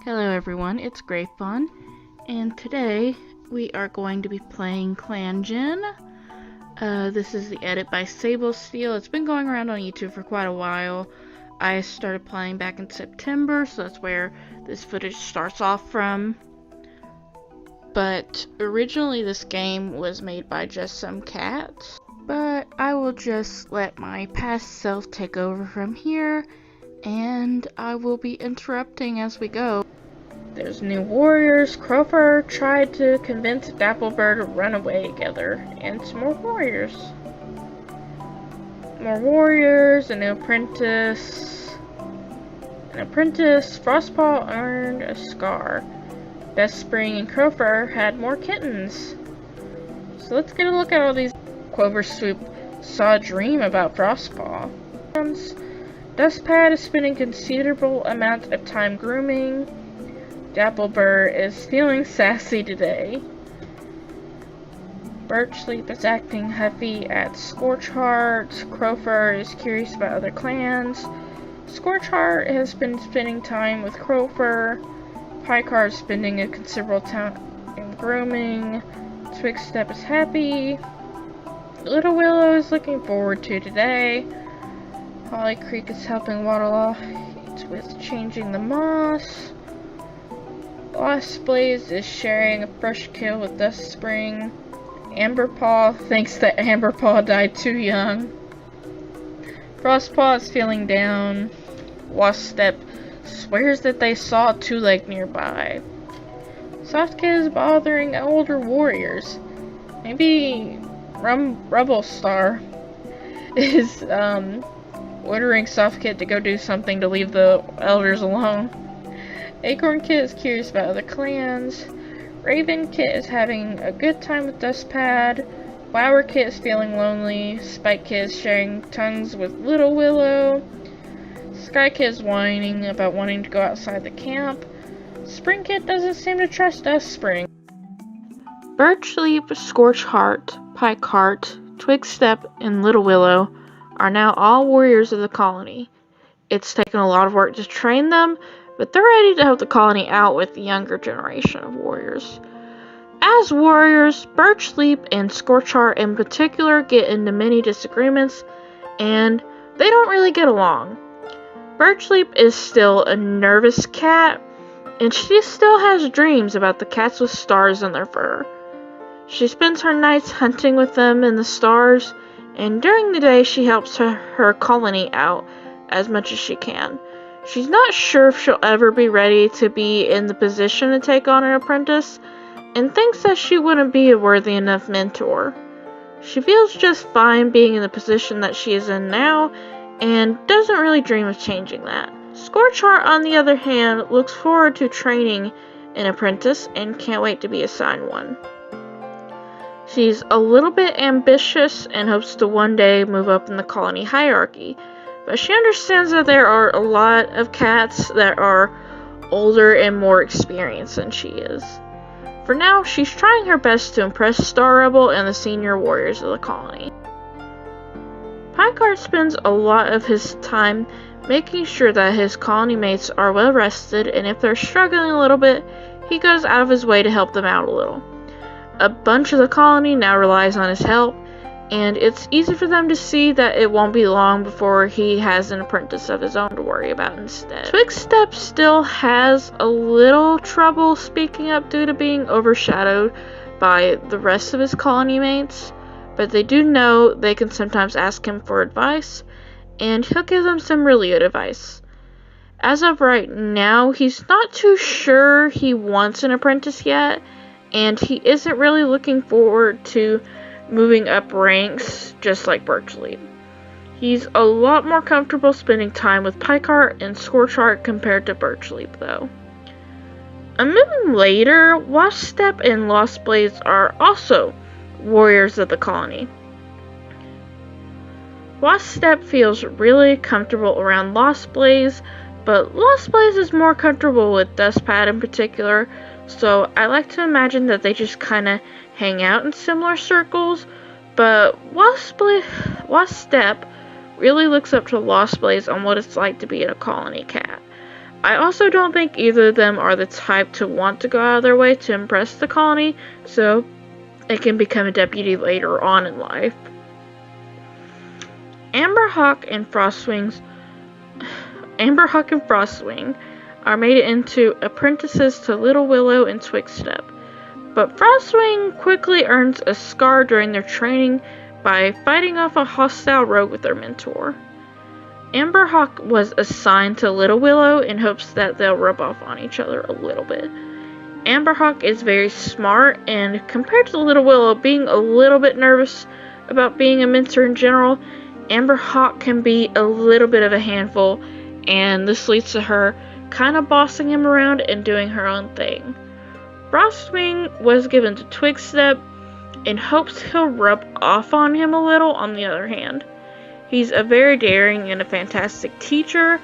Hello everyone, it's Grapevine, and today we are going to be playing ClanGen. This is the edit by SableSteel. It's been going around on YouTube for quite a while. I started playing back in September, so that's where this footage starts off from. But originally this game was made by just some cats, but I will just let my past self take over from here, and I will be interrupting as we go. There's new warriors. Crowfur tried to convince Dapplebird to run away together, and some more warriors. More warriors, a new apprentice. An apprentice, Frostpaw earned a scar. Best Spring and Crowfur had more kittens. So let's get a look at all these. Clover Swoop saw a dream about Frostpaw. Dustpad is spending considerable amount of time grooming. Dapplebird is feeling sassy today. Birchleap is acting huffy at Scorchheart. Crowfur is curious about other clans. Scorchheart has been spending time with Crowfur. Pycar is spending a considerable time in grooming. Twigstep is happy. Little Willow is looking forward to today. Holly Creek is helping Waddle with changing the moss. Lost Blaze is sharing a fresh kill with Dust Spring. Amberpaw thinks that Amberpaw died too young. Frostpaw is feeling down. Waspstep swears that they saw a two-leg nearby. Softkid is bothering older warriors. Maybe Rubblestar is ordering Softkid to go do something to leave the elders alone. Acorn Kit is curious about other clans. Raven Kit is having a good time with Dustpad. Flower Kit is feeling lonely. Spike Kit is sharing tongues with Little Willow. Sky Kit is whining about wanting to go outside the camp. Spring Kit doesn't seem to trust Dust Spring. Birchleap, Scorchheart, Pycart, Twigstep, and Little Willow are now all warriors of the colony. It's taken a lot of work to train them, but they're ready to help the colony out with the younger generation of warriors. As warriors, Birchleap and Scorchheart in particular get into many disagreements, and they don't really get along. Birchleap is still a nervous cat, and she still has dreams about the cats with stars in their fur. She spends her nights hunting with them in the stars, and during the day she helps her colony out as much as she can. She's not sure if she'll ever be ready to be in the position to take on an apprentice, and thinks that she wouldn't be a worthy enough mentor. She feels just fine being in the position that she is in now, and doesn't really dream of changing that. Scorchheart, on the other hand, looks forward to training an apprentice and can't wait to be assigned one. She's a little bit ambitious and hopes to one day move up in the colony hierarchy, but she understands that there are a lot of cats that are older and more experienced than she is. For now, she's trying her best to impress Star Rebel and the senior warriors of the colony. Pycart spends a lot of his time making sure that his colony mates are well rested, and if they're struggling a little bit, he goes out of his way to help them out a little. A bunch of the colony now relies on his help, and it's easy for them to see that it won't be long before he has an apprentice of his own to worry about instead. Twigstep still has a little trouble speaking up due to being overshadowed by the rest of his colony mates, but they do know they can sometimes ask him for advice, and he'll give them some really good advice. As of right now, he's not too sure he wants an apprentice yet, and he isn't really looking forward to moving up ranks, just like Birchleap. He's a lot more comfortable spending time with Pycart and Scorchheart compared to Birchleap, though. A moon later, Waspstep and Lost Blaze are also warriors of the colony. Waspstep feels really comfortable around Lost Blaze, but Lost Blaze is more comfortable with Dustpad in particular, so I like to imagine that they just kinda hang out in similar circles, but Waspstep really looks up to Lost Blaze on what it's like to be in a colony cat. I also don't think either of them are the type to want to go out of their way to impress the colony, so it can become a deputy later on in life. Amberhawk and Frostwing are made into apprentices to Little Willow and Twigstep, but Frostwing quickly earns a scar during their training by fighting off a hostile rogue with their mentor. Amberhawk was assigned to Little Willow in hopes that they'll rub off on each other a little bit. Amberhawk is very smart, and compared to Little Willow being a little bit nervous about being a mentor in general, Amberhawk can be a little bit of a handful, and this leads to her kind of bossing him around and doing her own thing. Frostwing was given to Twigstep in hopes he'll rub off on him a little on the other hand. He's a very daring and a fantastic teacher,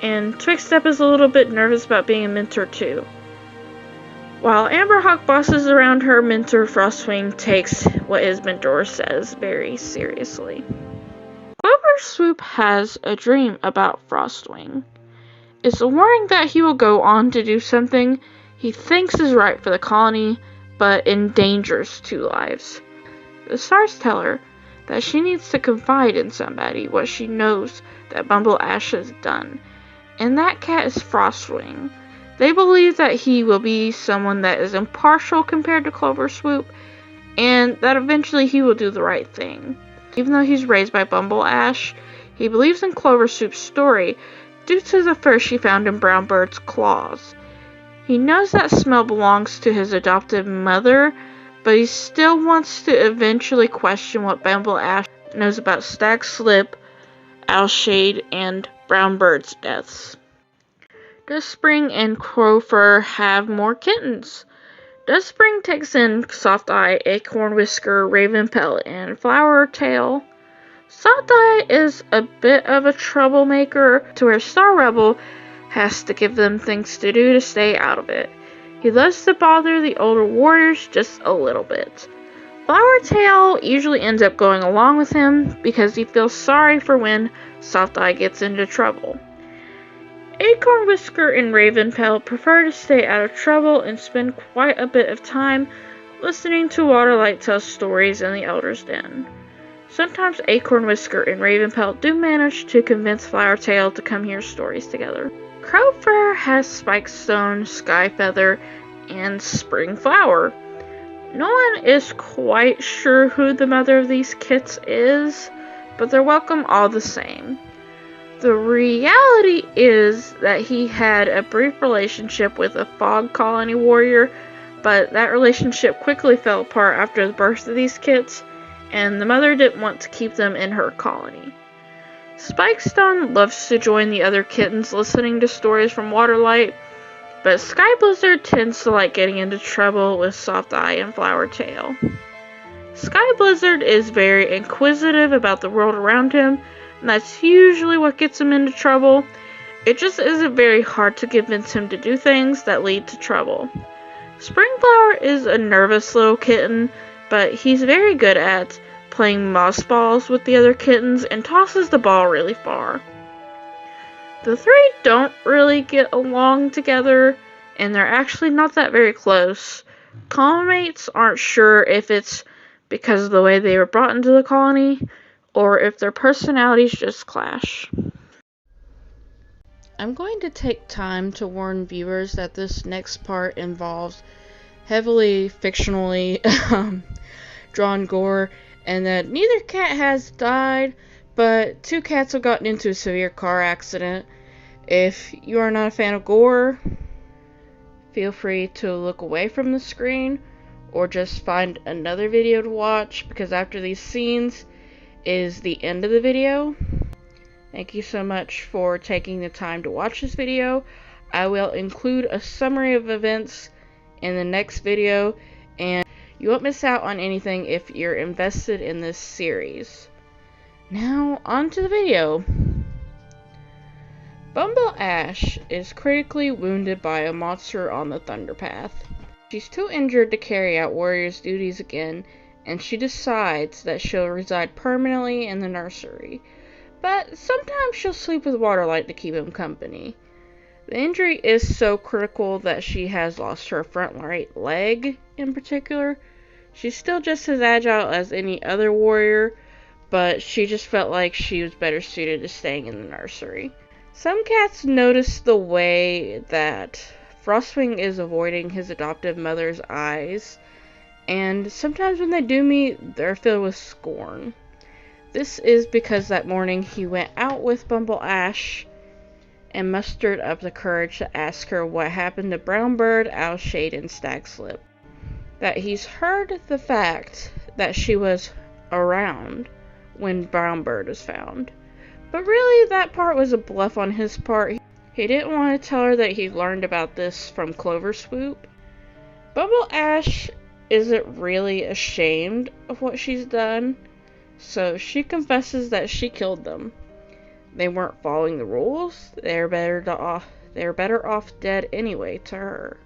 and Twigstep is a little bit nervous about being a mentor too. While Amberhawk bosses around her mentor, Frostwing takes what his mentor says very seriously. Cloverswoop has a dream about Frostwing. It's a warning that he will go on to do something he thinks is right for the colony, but endangers 2 lives. The stars tell her that she needs to confide in somebody what she knows that Bumble Ash has done, and that cat is Frostwing. They believe that he will be someone that is impartial compared to Cloverswoop, and that eventually he will do the right thing. Even though he's raised by Bumble Ash, he believes in Cloverswoop's story due to the fur she found in Brownbird's claws. He knows that smell belongs to his adopted mother, but he still wants to eventually question what Bumble Ash knows about Stag Slip, Owlshade, and Brownbird's deaths. Dustspring and Crowfur have more kittens. Dustspring takes in Soft Eye, Acorn Whisker, Ravenpelt, and Flowertail. Soft Eye is a bit of a troublemaker to where Star Rebel has to give them things to do to stay out of it. He loves to bother the older warriors just a little bit. Flowertail usually ends up going along with him because he feels sorry for when Soft Eye gets into trouble. Acorn Whisker and Ravenpelt prefer to stay out of trouble and spend quite a bit of time listening to Waterlight tell stories in the Elder's Den. Sometimes Acorn Whisker and Ravenpelt do manage to convince Flowertail to come hear stories together. Crowfur has Spikestone, Skyfeather, and Springflower. No one is quite sure who the mother of these kits is, but they're welcome all the same. The reality is that he had a brief relationship with a Fog Colony warrior, but that relationship quickly fell apart after the birth of these kits, and the mother didn't want to keep them in her colony. Spikestone loves to join the other kittens listening to stories from Waterlight, but Sky Blizzard tends to like getting into trouble with Soft Eye and Flowertail. Sky Blizzard is very inquisitive about the world around him, and that's usually what gets him into trouble. It just isn't very hard to convince him to do things that lead to trouble. Springflower is a nervous little kitten, but he's very good at playing moss balls with the other kittens and tosses the ball really far. The 3 don't really get along together, and they're actually not that very close. Colonymates aren't sure if it's because of the way they were brought into the colony, or if their personalities just clash. I'm going to take time to warn viewers that this next part involves heavily fictionally drawn gore, and that neither cat has died, but 2 cats have gotten into a severe car accident. If you are not a fan of gore, feel free to look away from the screen, or just find another video to watch, because after these scenes is the end of the video. Thank you so much for taking the time to watch this video. I will include a summary of events in the next video, and you won't miss out on anything if you're invested in this series. Now, on to the video. Bumble Ash is critically wounded by a monster on the Thunderpath. She's too injured to carry out warrior's duties again, and she decides that she'll reside permanently in the nursery. But sometimes she'll sleep with Waterlight to keep him company. The injury is so critical that she has lost her front right leg in particular. She's still just as agile as any other warrior, but she just felt like she was better suited to staying in the nursery. Some cats notice the way that Frostwing is avoiding his adoptive mother's eyes, and sometimes when they do meet, they're filled with scorn. This is because that morning he went out with Bumble Ash and mustered up the courage to ask her what happened to Brownbird, Owlshade, and Stagslip. That he's heard the fact that she was around when Brownbird was found. But really, that part was a bluff on his part. He didn't want to tell her that he learned about this from Clover Swoop. Bumble Ash isn't really ashamed of what she's done, so she confesses that she killed them. They weren't following the rules. They're better off dead anyway to her.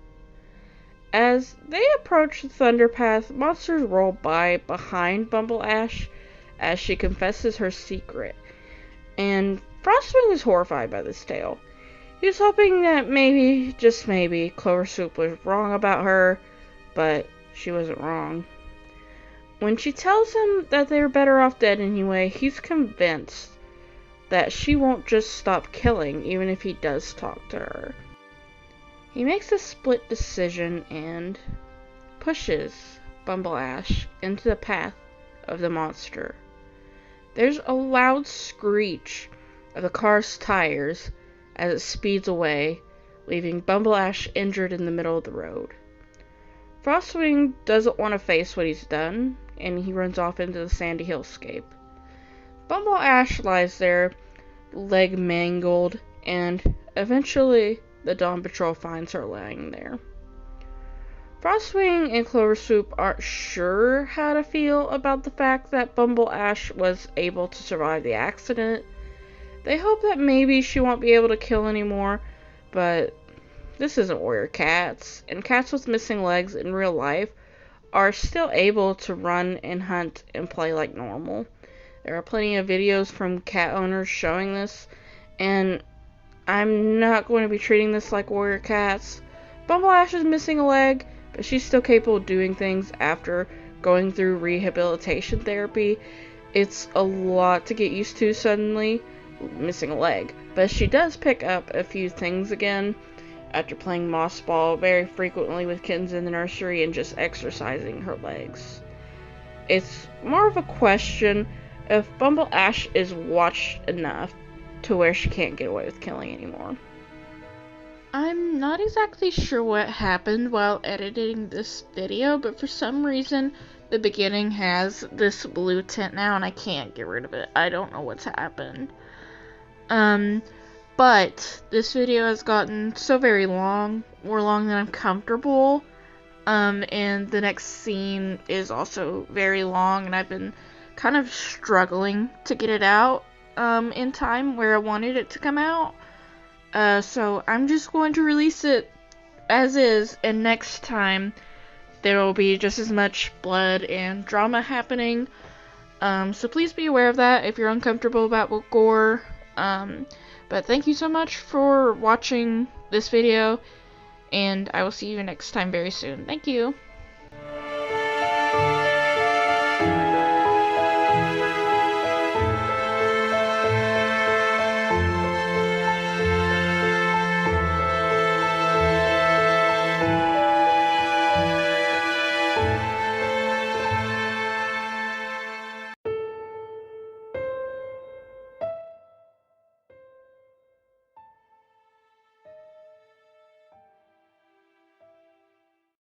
As they approach the Thunderpath, monsters roll by behind Bumble Ash as she confesses her secret. And Frostwing is horrified by this tale. He was hoping that maybe, just maybe, Clover Swoop was wrong about her, but she wasn't wrong. When she tells him that they're better off dead anyway, he's convinced that she won't just stop killing even if he does talk to her. He makes a split decision and pushes Bumble Ash into the path of the monster. There's a loud screech of the car's tires as it speeds away, leaving Bumble Ash injured in the middle of the road. Frostwing doesn't want to face what he's done, and he runs off into the sandy hillscape. Bumble Ash lies there, leg mangled, and eventually the Dawn Patrol finds her lying there. Frostwing and Clover Swoop aren't sure how to feel about the fact that Bumble Ash was able to survive the accident. They hope that maybe she won't be able to kill anymore, but this isn't warrior cats, and cats with missing legs in real life are still able to run and hunt and play like normal. There are plenty of videos from cat owners showing this, and I'm not going to be treating this like warrior cats. Bumble Ash is missing a leg, but she's still capable of doing things after going through rehabilitation therapy. It's a lot to get used to suddenly, missing a leg, but she does pick up a few things again after playing moss ball very frequently with kittens in the nursery and just exercising her legs. It's more of a question if Bumble Ash is watched enough to where she can't get away with killing anymore. I'm not exactly sure what happened while editing this video, but for some reason the beginning has this blue tint now and I can't get rid of it. I don't know what's happened. But this video has gotten so very long, more long than I'm comfortable. And the next scene is also very long, and I've been kind of struggling to get it out in time where I wanted it to come out. So I'm just going to release it as is, and next time there will be just as much blood and drama happening. So please be aware of that if you're uncomfortable about gore. But thank you so much for watching this video, and I will see you next time very soon. Thank you.